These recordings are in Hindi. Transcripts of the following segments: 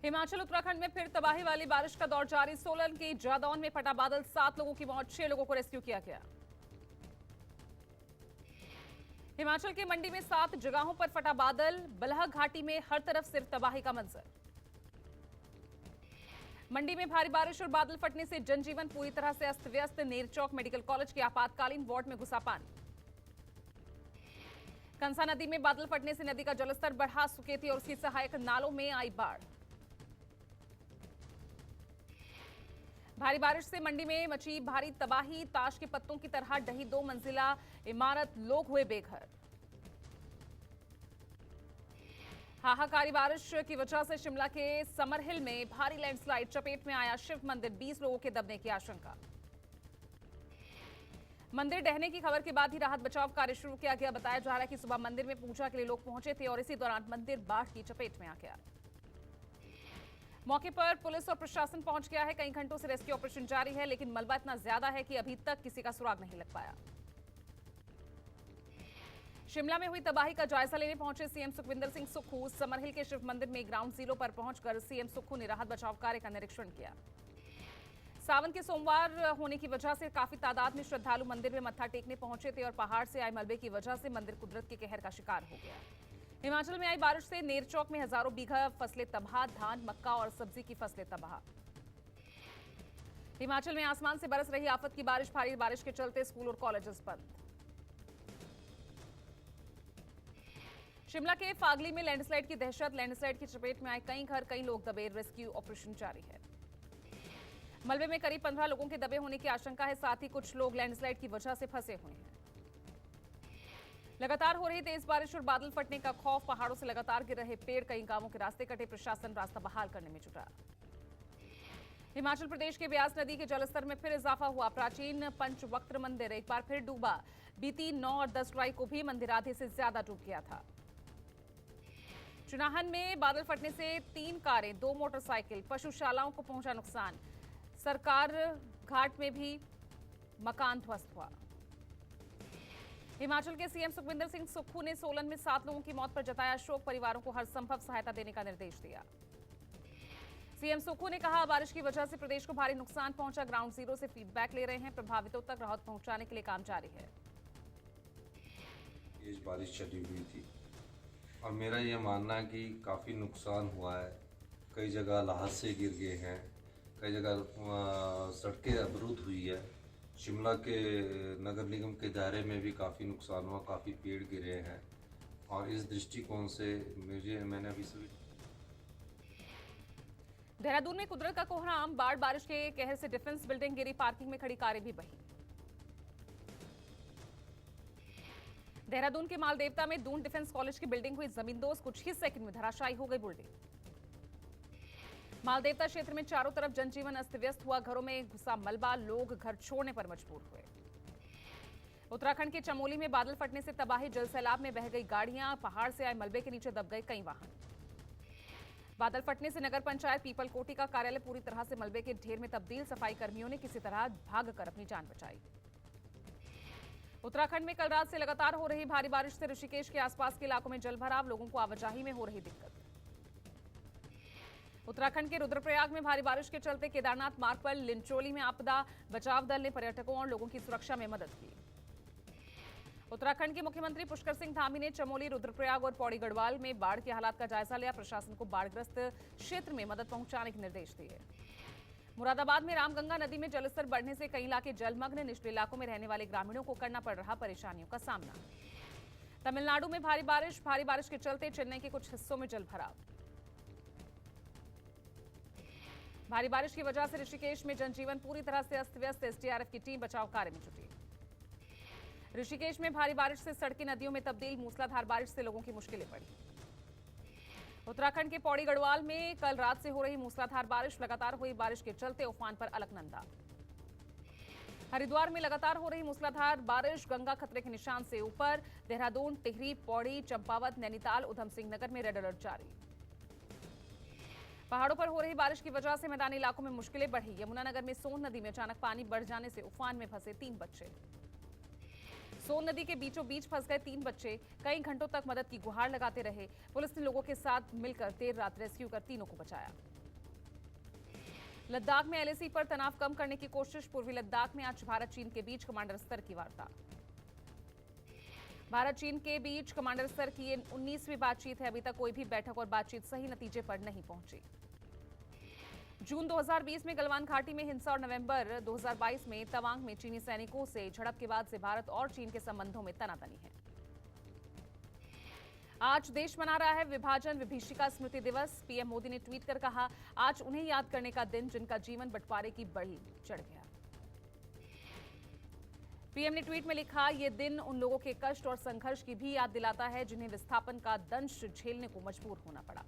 हिमाचल उत्तराखंड में फिर तबाही वाली बारिश का दौर जारी। सोलन के जादौन में फटा बादल, 7 लोगों की मौत, 6 लोगों को रेस्क्यू किया गया। हिमाचल के मंडी में 7 जगहों पर फटा बादल, बलह घाटी में हर तरफ सिर्फ तबाही का मंजर। मंडी में भारी बारिश और बादल फटने से जनजीवन पूरी तरह से अस्त व्यस्त। नेरचौक मेडिकल कॉलेज के आपातकालीन वार्ड में घुसा पानी। कंसा नदी में बादल फटने से नदी का जलस्तर बढ़ा। सुकेती और उसकी सहायक नालों में आई बाढ़। भारी बारिश से मंडी में मची भारी तबाही। ताश के पत्तों की तरह ढही 2 मंजिला इमारत, लोग हुए बेघर। हाहाकारी बारिश की वजह से शिमला के समरहिल में भारी लैंडस्लाइड, चपेट में आया शिव मंदिर, 20 लोगों के दबने की आशंका। मंदिर ढहने की खबर के बाद ही राहत बचाव कार्य शुरू किया गया। बताया जा रहा है कि सुबह मंदिर में पूजा के लिए लोग पहुंचे थे और इसी दौरान मंदिर बाढ़ की चपेट में आ गया। मौके पर पुलिस और प्रशासन पहुंच गया है। कई घंटों से रेस्क्यू ऑपरेशन जारी है, लेकिन मलबा इतना ज्यादा है कि अभी तक किसी का सुराग नहीं लग पाया। शिमला में हुई तबाही का जायजा लेने पहुंचे सीएम सुखविंदर सिंह सुक्खू। समरहिल के शिव मंदिर में ग्राउंड जीरो पर पहुंचकर सीएम सुक्खू ने राहत बचाव कार्य का निरीक्षण किया। सावन के सोमवार होने की वजह से काफी तादाद में श्रद्धालु मंदिर में मत्था टेकने पहुंचे थे और पहाड़ से आए मलबे की वजह से मंदिर कुदरत के कहर का शिकार हो गया। हिमाचल में आई बारिश से नेरचौक में हजारों बीघा फसलें तबाह, धान, मक्का और सब्जी की फसलें तबाह। हिमाचल में आसमान से बरस रही आफत की बारिश, भारी बारिश के चलते स्कूल और कॉलेजेस बंद। शिमला के फागली में लैंडस्लाइड की दहशत, लैंडस्लाइड की चपेट में आए कई घर, कई लोग दबे, रेस्क्यू ऑपरेशन जारी है। मलबे में करीब 15 लोगों के दबे होने की आशंका है, साथ ही कुछ लोग लैंडस्लाइड की वजह से फंसे हुए हैं। लगातार हो रही तेज बारिश और बादल फटने का खौफ, पहाड़ों से लगातार गिर रहे पेड़, कई गांवों के रास्ते कटे, प्रशासन रास्ता बहाल करने में जुटा। हिमाचल प्रदेश के ब्यास नदी के जलस्तर में फिर इजाफा हुआ। प्राचीन पंचवक्त्र मंदिर एक बार फिर डूबा। बीती 9 और 10 जुलाई को भी मंदिर आधे से ज्यादा डूब गया था। चुनाहन में बादल फटने से 3 कारें, 2 मोटरसाइकिल, पशुशालाओं को पहुंचा नुकसान। सरकार घाट में भी मकान ध्वस्त हुआ। हिमाचल के सीएम सुखविंदर सिंह सुक्खू ने सोलन में 7 लोगों की मौत पर जताया शोक, परिवारों को हर संभव सहायता देने का निर्देश दिया। सीएम सुक्खू ने कहा, बारिश की वजह से प्रदेश को भारी नुकसान पहुंचा। ग्राउंड जीरो से फीडबैक ले रहे हैं, प्रभावितों तक राहत पहुंचाने के लिए काम जारी है। तेज बारिश चली हुई थी और मेरा यह मानना है कि काफ़ी नुकसान हुआ है। कई जगह लाहत से गिर गए हैं, कई जगह सड़कें अवरुद्ध हुई है। शिमला के नगर निगम के दायरे में भी काफ़ी नुकसान हुआ, काफ़ी पेड़ गिरे हैं और इस दृष्टिकोण से मैंने अभी सभी। देहरादून में कुदरत का कोहराम, बाढ़ बारिश के कहर से डिफेंस बिल्डिंग गिरी, पार्किंग में खड़ी कारें भी बही। देहरादून के मालदेवता में दून डिफेंस कॉलेज की बिल्डिंग हुई जमींदोज, कुछ ही सेकंड में धराशायी हो गई बिल्डिंग। मालदेवता क्षेत्र में चारों तरफ जनजीवन अस्त व्यस्त हुआ, घरों में घुसा मलबा, लोग घर छोड़ने पर मजबूर हुए। उत्तराखंड के चमोली में बादल फटने से तबाही, जल सैलाब में बह गई गाड़ियां, पहाड़ से आए मलबे के नीचे दब गए कई वाहन। बादल फटने से नगर पंचायत पीपल कोटी का कार्यालय पूरी तरह से मलबे के ढेर में तब्दील, सफाई कर्मियों ने किसी तरह भागकर अपनी जान बचाई। उत्तराखंड में कल रात से लगातार हो रही भारी बारिश से ऋषिकेश के आसपास के इलाकों में जलभराव, लोगों को आवाजाही में हो रही दिक्कत। उत्तराखंड के रुद्रप्रयाग में भारी बारिश के चलते केदारनाथ मार्ग पर लिंचोली में आपदा बचाव दल ने पर्यटकों और लोगों की सुरक्षा में मदद की। उत्तराखंड के मुख्यमंत्री पुष्कर सिंह धामी ने चमोली, रुद्रप्रयाग और पौड़ी गढ़वाल में बाढ़ के हालात का जायजा लिया। प्रशासन को बाढ़ग्रस्त क्षेत्र में मदद पहुंचाने के निर्देश दिए। मुरादाबाद में रामगंगा नदी में जलस्तर बढ़ने से कई इलाके जलमग्न, निचले इलाकों में रहने वाले ग्रामीणों को करना पड़ रहा परेशानियों का सामना। तमिलनाडु में भारी बारिश के चलते चेन्नई के कुछ हिस्सों में जलभराव। भारी बारिश की वजह से ऋषिकेश में जनजीवन पूरी तरह से अस्त व्यस्त, एसडीआरएफ की टीम बचाव कार्य में जुटी। ऋषिकेश में भारी बारिश से सड़कें नदियों में तब्दील, मूसलाधार बारिश से लोगों की मुश्किलें बढ़ी। उत्तराखंड के पौड़ी गढ़वाल में कल रात से हो रही मूसलाधार बारिश, लगातार हुई बारिश के चलते उफान पर अलकनंदा। हरिद्वार में लगातार हो रही मूसलाधार बारिश, गंगा खतरे के निशान से ऊपर। देहरादून, टिहरी, पौड़ी, चंपावत, नैनीताल, उधम सिंह नगर में रेड अलर्ट जारी। पहाड़ों पर हो रही बारिश की वजह से मैदानी इलाकों में मुश्किलें बढ़ी। यमुनानगर में सोन नदी में अचानक पानी बढ़ जाने से उफान में फंसे 3 बच्चे। सोन नदी के बीचों बीच फंस गए 3 बच्चे, कई घंटों तक मदद की गुहार लगाते रहे। पुलिस ने लोगों के साथ मिलकर देर रात रेस्क्यू कर तीनों को बचाया। लद्दाख में एलएसी पर तनाव कम करने की कोशिश। पूर्वी लद्दाख में आज भारत चीन के बीच कमांडर स्तर की वार्ता। भारत चीन के बीच कमांडर स्तर की ये 19वीं बातचीत है। अभी तक कोई भी बैठक और बातचीत सही नतीजे पर नहीं पहुंची। जून 2020 में गलवान घाटी में हिंसा और नवंबर 2022 में तवांग में चीनी सैनिकों से झड़प के बाद से भारत और चीन के संबंधों में तनातनी है। आज देश मना रहा है विभाजन विभीषिका स्मृति दिवस। पीएम मोदी ने ट्वीट कर कहा, आज उन्हें याद करने का दिन जिनका जीवन बंटवारे की बड़ी चढ़ गया। पीएम ने ट्वीट में लिखा, यह दिन उन लोगों के कष्ट और संघर्ष की भी याद दिलाता है जिन्हें विस्थापन का दंश झेलने को मजबूर होना पड़ा।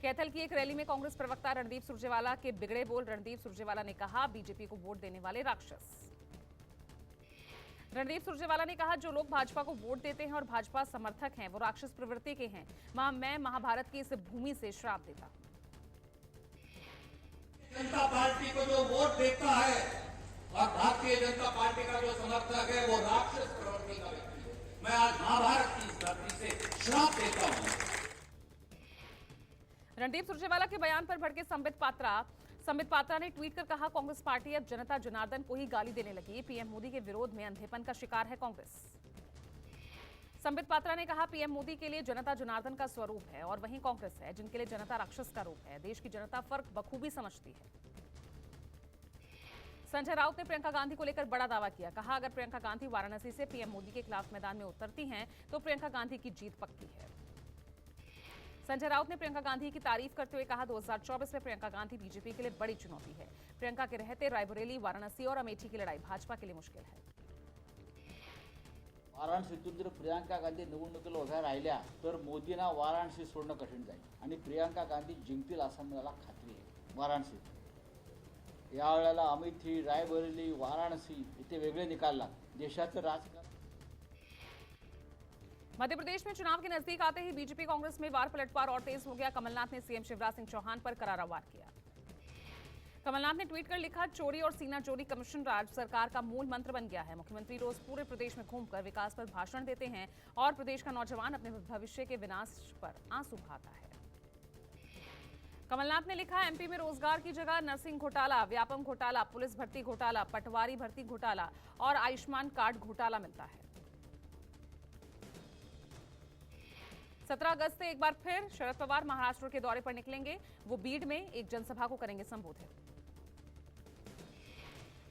कैथल की एक रैली में कांग्रेस प्रवक्ता रणदीप सुरजेवाला के बिगड़े बोल। रणदीप सुरजेवाला ने कहा, बीजेपी को वोट देने वाले राक्षस। रणदीप सुरजेवाला ने कहा, जो लोग भाजपा को वोट देते हैं और भाजपा समर्थक हैं वो राक्षस प्रवृत्ति के हैं। मैं महाभारत की इस भूमि से श्राप देता हूं। जनता पार्टी को जो वोट देता है और भारतीय जनता पार्टी का जो समर्थक है वो राक्षस प्रवृत्ति का व्यक्ति है। मैं आज महाभारत की इस धरती से श्राप देता हूं। रणदीप सुरजेवाला के बयान पर भड़के संबित पात्रा ने ट्वीट कर कहा, कांग्रेस पार्टी अब जनता जनार्दन को ही गाली देने लगी। पीएम मोदी के विरोध में अंधेपन का शिकार है कांग्रेस। संबित पात्रा ने कहा, पीएम मोदी के लिए जनता जनार्दन का स्वरूप है और वहीं कांग्रेस है जिनके लिए जनता राक्षस का रूप है। देश की जनता फर्क बखूबी समझती है। संजय राउत ने प्रियंका गांधी को लेकर बड़ा दावा किया। कहा, अगर प्रियंका गांधी वाराणसी से पीएम मोदी के खिलाफ मैदान में उतरती हैं तो प्रियंका गांधी की जीत पक्की है। संजय राउत ने प्रियंका गांधी की तारीफ करते हुए कहा, 2024 में प्रियंका गांधी बीजेपी के लिए बड़ी चुनौती है। प्रियंका के रहते रायबरेली, वाराणसी और अमेठी की लड़ाई भाजपा के लिए मुश्किल है। वाराणसीतून जर प्रियंका गांधी निवडणुकीला उभ्या राहिल्या तर मोदींना वाराणसी सोडणं कठीण जाईल आणि प्रियंका गांधी जिंकतील असं मला खात्री आहे। वाराणसीत यावेळेला अमेठी, रायबरेली, वाराणसी इथे वेगळे निकाल लागले। देशाचं राजकारण। मध्य प्रदेश में चुनाव के नजदीक आते ही बीजेपी कांग्रेस में वार पलटवार और तेज हो गया। कमलनाथ ने सीएम शिवराज सिंह चौहान पर करारा वार किया। कमलनाथ ने ट्वीट कर लिखा, चोरी और सीना चोरी कमीशन राज सरकार का मूल मंत्र बन गया है। मुख्यमंत्री रोज पूरे प्रदेश में घूमकर विकास पर भाषण देते हैं और प्रदेश का नौजवान अपने भविष्य के विनाश पर आंसू बहाता है। कमलनाथ ने लिखा, एमपी में रोजगार की जगह नर्सिंग घोटाला, व्यापम घोटाला, पुलिस भर्ती घोटाला, पटवारी भर्ती घोटाला और आयुष्मान कार्ड घोटाला मिलता है। 17 अगस्त से एक बार फिर शरद पवार महाराष्ट्र के दौरे पर निकलेंगे। वो बीड में एक जनसभा को करेंगे संबोधित।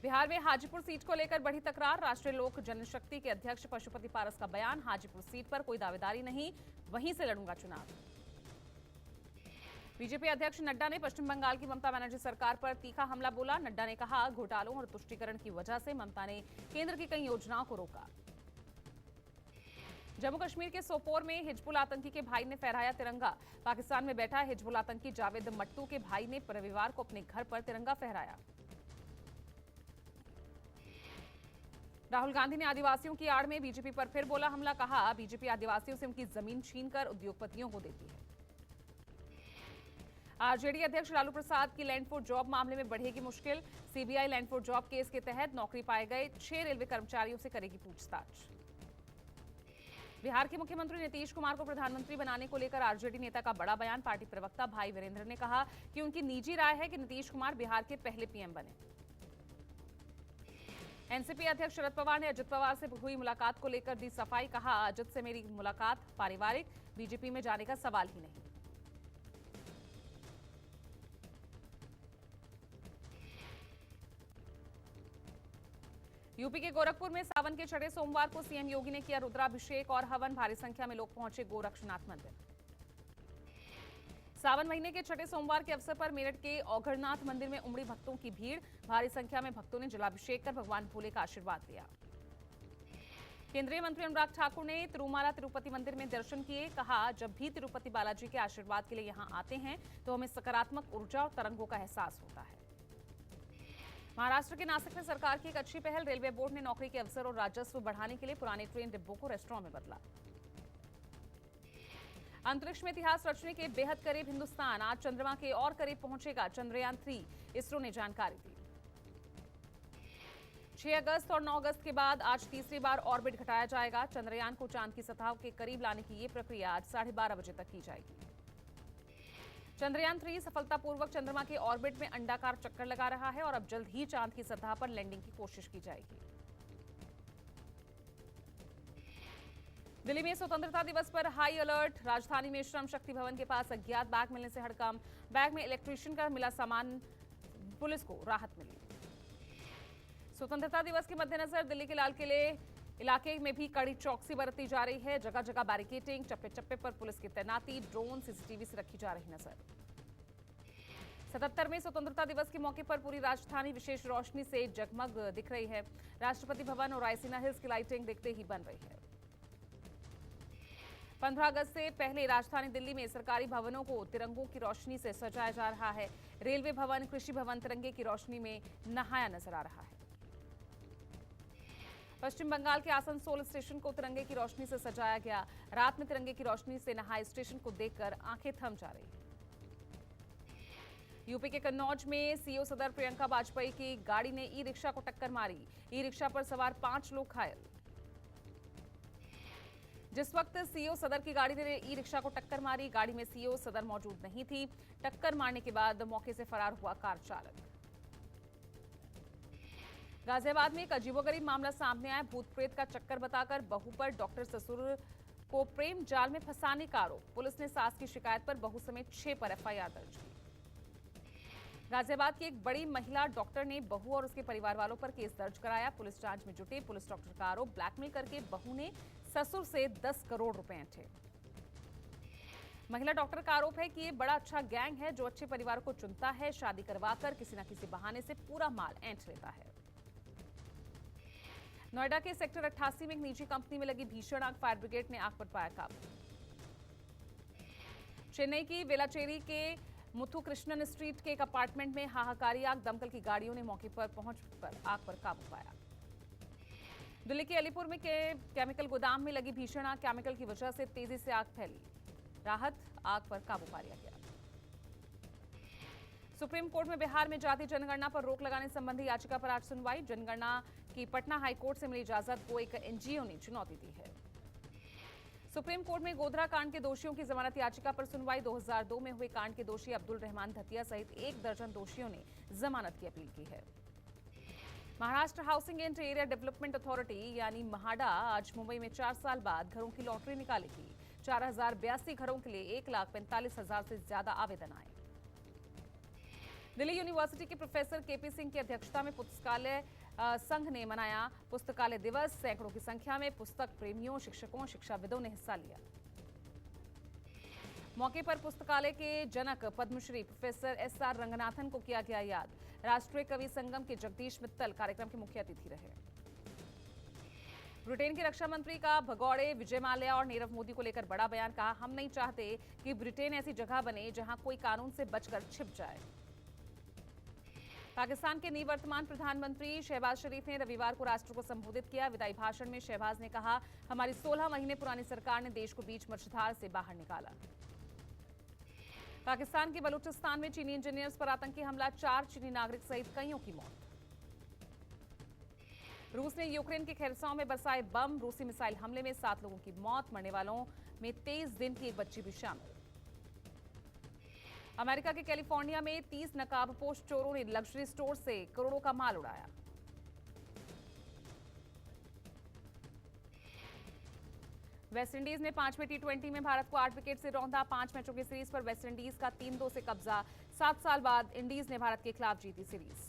बिहार में हाजीपुर सीट को लेकर बढ़ी तकरार। राष्ट्रीय लोक जनशक्ति के अध्यक्ष पशुपति पारस का बयान, हाजीपुर सीट पर कोई दावेदारी नहीं, वहीं से लड़ूंगा चुनाव। बीजेपी अध्यक्ष नड्डा ने पश्चिम बंगाल की ममता बनर्जी सरकार पर तीखा हमला बोला। नड्डा ने कहा, घोटालों और तुष्टीकरण की वजह से ममता ने केंद्र की कई योजनाओं को रोका। जम्मू कश्मीर के सोपोर में हिजबुल आतंकी के भाई ने फहराया तिरंगा। पाकिस्तान में बैठा हिजबुल आतंकी जावेद मट्टू के भाई ने रविवार को अपने घर पर तिरंगा फहराया। राहुल गांधी ने आदिवासियों की आड़ में बीजेपी पर फिर बोला हमला। कहा, बीजेपी आदिवासियों से उनकी जमीन छीनकर उद्योगपतियों को देती है। आरजेडी अध्यक्ष लालू प्रसाद की लैंड फॉर जॉब मामले में बढ़ेगी मुश्किल। CBI land for job case के तहत नौकरी पाए गए 6 रेलवे कर्मचारियों से करेगी पूछताछ। बिहार के मुख्यमंत्री नीतीश कुमार को प्रधानमंत्री बनाने को लेकर आरजेडी नेता का बड़ा बयान। पार्टी प्रवक्ता भाई वीरेंद्र ने कहा कि उनकी निजी राय है कि नीतीश कुमार बिहार के पहले पीएम बने। एनसीपी अध्यक्ष शरद पवार ने अजित पवार से हुई मुलाकात को लेकर दी सफाई। कहा, अजित से मेरी मुलाकात पारिवारिक, बीजेपी में जाने का सवाल ही नहीं। यूपी के गोरखपुर में सावन के छठे सोमवार को सीएम योगी ने किया रुद्राभिषेक और हवन। भारी संख्या में लोग पहुंचे गोरक्षनाथ मंदिर। सावन महीने के छठे सोमवार के अवसर पर मेरठ के औघड़नाथ मंदिर में उमड़ी भक्तों की भीड़। भारी संख्या में भक्तों ने जलाभिषेक कर भगवान भोले का आशीर्वाद लिया। केंद्रीय मंत्री अनुराग ठाकुर ने तिरुमाला तिरुपति मंदिर में दर्शन किए। कहा, जब भी तिरुपति बालाजी के आशीर्वाद के लिए यहां आते हैं तो हमें सकारात्मक ऊर्जा और तरंगों का एहसास होता है। महाराष्ट्र के नासिक में सरकार की एक अच्छी पहल। रेलवे बोर्ड ने नौकरी के अवसर और राजस्व बढ़ाने के लिए पुराने ट्रेन डिब्बों को रेस्टोरेंट में बदला। अंतरिक्ष में इतिहास रचने के बेहद करीब हिंदुस्तान। आज चंद्रमा के और करीब पहुंचेगा चंद्रयान 3, इसरो ने जानकारी दी। 6 अगस्त और 9 अगस्त के बाद आज तीसरी बार ऑर्बिट घटाया जाएगा। चंद्रयान को चांद की सतह के करीब लाने की ये प्रक्रिया आज 12:30 बजे तक की जाएगी। चंद्रयान 3 सफलतापूर्वक चंद्रमा के ऑर्बिट में अंडाकार चक्कर लगा रहा है और अब जल्द ही चांद की सतह पर लैंडिंग की कोशिश की जाएगी। दिल्ली में स्वतंत्रता दिवस पर हाई अलर्ट। राजधानी में श्रम शक्ति भवन के पास अज्ञात बैग मिलने से हड़कंप। बैग में इलेक्ट्रीशियन का मिला सामान, पुलिस को राहत मिली। स्वतंत्रता दिवस के मद्देनजर दिल्ली के लाल किले इलाके में भी कड़ी चौकसी बरती जा रही है। जगह जगह बैरिकेडिंग, चप्पे चप्पे पर पुलिस की तैनाती, ड्रोन, सीसीटीवी से रखी जा रही नजर। 77वें स्वतंत्रता दिवस के मौके पर पूरी राजधानी विशेष रोशनी से जगमग दिख रही है। राष्ट्रपति भवन और रायसीना हिल्स की लाइटिंग दिखते ही बन रही है। 15 अगस्त से पहले राजधानी दिल्ली में सरकारी भवनों को तिरंगों की रोशनी से सजाया जा रहा है। रेलवे भवन, कृषि भवन तिरंगे की रोशनी में नहाया नजर आ रहा है। पश्चिम बंगाल के आसनसोल स्टेशन को तिरंगे की रोशनी से सजाया गया। रात में तिरंगे की रोशनी से नहाए स्टेशन को देखकर आंखें थम जा रही हैं। यूपी के कन्नौज में सीओ सदर प्रियंका वाजपेयी की गाड़ी ने ई रिक्शा को टक्कर मारी। ई रिक्शा पर सवार 5 लोग घायल। जिस वक्त सीओ सदर की गाड़ी ने ई रिक्शा को टक्कर मारी, गाड़ी में सीओ सदर मौजूद नहीं थी। टक्कर मारने के बाद मौके से फरार हुआ कार चालक। गाजियाबाद में एक अजीबोगरीब मामला सामने आया। भूत प्रेत का चक्कर बताकर बहू पर डॉक्टर ससुर को प्रेम जाल में फंसाने का आरोप। पुलिस ने सास की शिकायत पर बहू समेत 6 पर एफआईआर दर्ज की। गाजियाबाद की एक बड़ी महिला डॉक्टर ने बहू और उसके परिवार वालों पर केस दर्ज कराया। पुलिस जांच में जुटी। पुलिस डॉक्टर का आरोप, ब्लैकमेल करके बहू ने ससुर से 10 करोड़ रुपए ऐंठे। महिला डॉक्टर का आरोप है कि ये बड़ा अच्छा गैंग है जो अच्छे परिवार को चुनता है, शादी करवाकर किसी न किसी बहाने से पूरा माल ऐंठ लेता है। नोएडा के सेक्टर 88 में एक निजी कंपनी में लगी भीषण आग, फायर ब्रिगेड ने आग पर पाया काबू। चेन्नई की वेलाचेरी के मुथु कृष्णन स्ट्रीट के एक अपार्टमेंट में हाहाकारी आग, दमकल की गाड़ियों ने मौके पर पहुंचकर आग पर काबू पाया। दिल्ली के अलीपुर में केमिकल गोदाम में लगी भीषण आग, केमिकल की वजह से तेजी से आग फैली। राहत, आग पर काबू पा लिया गया। सुप्रीम कोर्ट में बिहार में जाति जनगणना पर रोक लगाने संबंधी याचिका पर आज सुनवाई। जनगणना की पटना हाईकोर्ट से मिली इजाजत को एक एनजीओ ने चुनौती दी है। सुप्रीम कोर्ट में गोधरा कांड के दोषियों की जमानत याचिका पर सुनवाई। 2002 में हुए कांड के दोषी अब्दुल रहमान धतिया सहित 1 दर्जन दोषियों ने जमानत की अपील की है। Maharashtra housing and area development authority यानी महाडा आज मुंबई में 4 साल बाद घरों की लॉटरी निकालेगी। 4082 घरों के लिए 1,45,000 से ज्यादा आवेदन आए। दिल्ली यूनिवर्सिटी के प्रोफेसर केपी सिंह की अध्यक्षता में पुस्तकालय संघ ने मनाया पुस्तकालय दिवस। सैकड़ों की संख्या में पुस्तक प्रेमियों, शिक्षकों, शिक्षाविदों ने हिस्सा लिया। मौके पर पुस्तकालय के जनक पद्मश्री प्रोफेसर एसआर रंगनाथन को किया गया याद। राष्ट्रीय कवि संगम के जगदीश मित्तल कार्यक्रम के मुख्य अतिथि रहे। ब्रिटेन के रक्षा मंत्री का भगौड़े, विजय माल्या और नीरव मोदी को लेकर बड़ा बयान। कहा, हम नहीं चाहते कि ब्रिटेन ऐसी जगह बने जहां कोई कानून से बचकर छिप जाए। पाकिस्तान के निवर्तमान प्रधानमंत्री शहबाज शरीफ ने रविवार को राष्ट्र को संबोधित किया। विदाई भाषण में शहबाज ने कहा, हमारी 16 महीने पुरानी सरकार ने देश को बीच मझधार से बाहर निकाला। पाकिस्तान के बलूचिस्तान में चीनी इंजीनियर्स पर आतंकी हमला, 4 चीनी नागरिक सहित कईयों की मौत। रूस ने यूक्रेन के खेरसाओं में बरसाए बम, रूसी मिसाइल हमले में 7 लोगों की मौत, मरने वालों में 23 दिन की एक बच्ची भी शामिल। अमेरिका के कैलिफोर्निया में 30 नकाबपोश चोरों ने लग्जरी स्टोर से करोड़ों का माल उड़ाया। वेस्टइंडीज ने 5वें टी20 में भारत को 8 विकेट से रौंदा। 5 मैचों की सीरीज पर वेस्टइंडीज का 3-2 से कब्जा। 7 साल बाद इंडीज ने भारत के खिलाफ जीती सीरीज।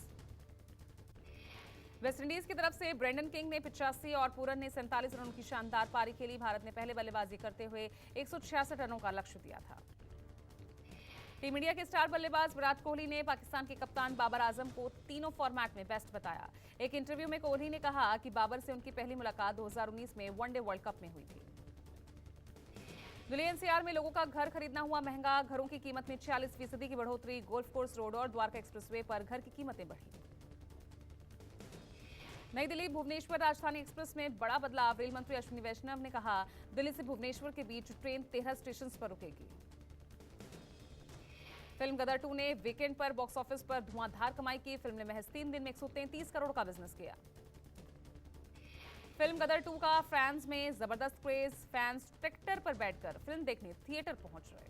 वेस्टइंडीज की तरफ से ब्रेंडन किंग ने 85 और पूरन ने 47 रनों की शानदार पारी खेली। भारत ने पहले बल्लेबाजी करते हुए 166 रनों का लक्ष्य दिया था। टीम इंडिया के स्टार बल्लेबाज विराट कोहली ने पाकिस्तान के कप्तान बाबर आजम को तीनों फॉर्मेट में बेस्ट बताया। एक इंटरव्यू में कोहली ने कहा कि बाबर से उनकी पहली मुलाकात 2019 में वनडे वर्ल्ड कप में हुई थी। दिल्ली एनसीआर में लोगों का घर खरीदना हुआ महंगा। घरों की कीमत में 46% की बढ़ोतरी। गोल्फ कोर्स रोड और द्वारका एक्सप्रेसवे पर घर की कीमतें बढ़ी। नई दिल्ली भुवनेश्वर राजधानी एक्सप्रेस में बड़ा बदलाव। रेल मंत्री अश्विनी वैष्णव ने कहा, दिल्ली से भुवनेश्वर के बीच ट्रेन 13 स्टेशन पर रुकेगी। फिल्म गदर 2 ने वीकेंड पर बॉक्स ऑफिस पर धुआंधार कमाई की। फिल्म ने महज 3 दिन में 133 करोड़ का बिजनेस किया। फिल्म गदर 2 का फैंस में जबरदस्त क्रेज। फैंस ट्रैक्टर पर बैठकर फिल्म देखने थिएटर पहुंच रहे।